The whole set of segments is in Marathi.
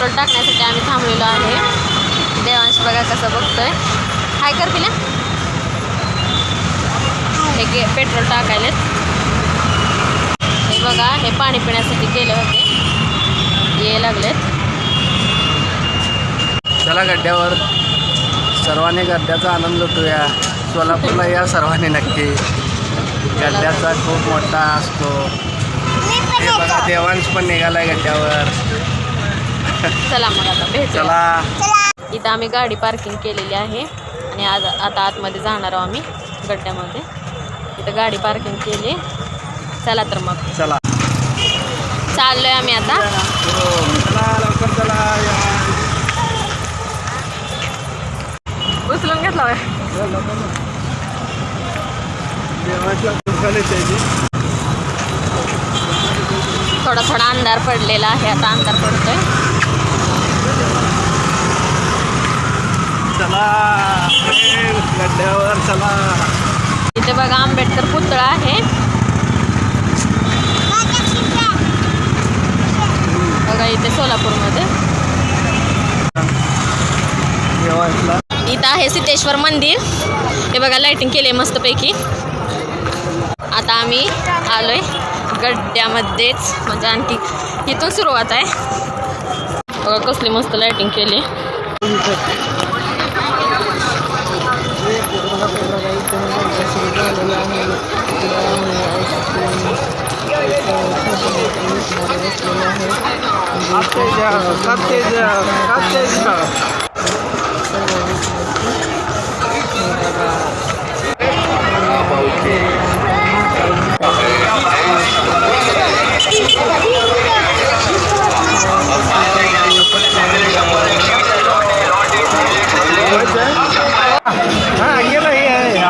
पेट्रोल टाकण्यासाठी आम्ही थांबलेलो आहे. देवांश बघा कसं बघतोय. हाय कर पिल्या. हे पेट्रोल टाकायलेत. हे बघा हे पाणी पिण्यासाठी गेले होते, ये लागलेत. चला गड्ड्यावर सर्वांनी गड्ड्याचा आनंद लुटूया. सोलापूरला या सर्वांनी नक्की. गड्ड्याचा खूप मोठा असतो. हे बघा देवांश पण निघालाय गड्ड्यावर. चला मग आता भेटू. चला. इथं आम्ही गाडी पार्किंग केलेली आहे आणि आता आतमध्ये जाणार आहोत आम्ही गड्ड्यामध्ये. इथं गाडी पार्किंग केली. चला तर मग चला चाललोय आम्ही आता. चला लवकर चला. उचलून घेतला होय. थोडा थोडा अंधार पडलेला आहे. आता अंधार पडतोय. चला गड्ड्यावर चला. इथे बघा आंबेडकर पुतळा आहे. बघा इथे सोलापूरमध्ये. इथं आहे सिद्धेश्वर मंदिर. हे बघा लाइटिंग केली मस्तपैकी. आता आम्ही आलोय गड्ड्यामध्येच, म्हणजे आणखी इथून सुरुवात आहे. बघा कसली मस्त लाइटिंग केली.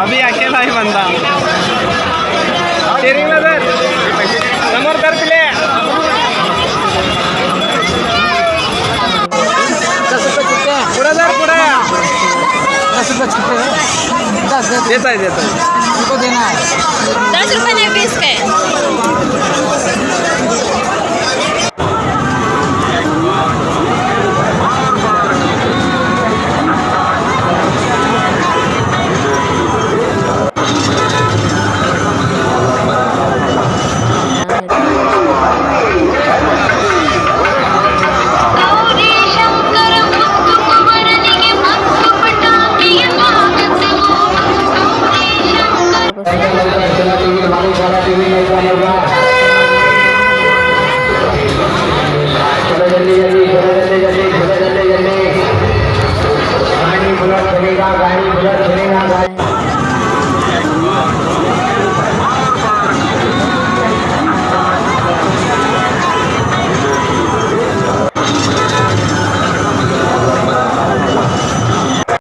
अभी अकेला ही बंदा. शेअरिंगला जर समोर तर पिले पुढे जर पुढे देत आहे 10 रुपये नाही 20 काय.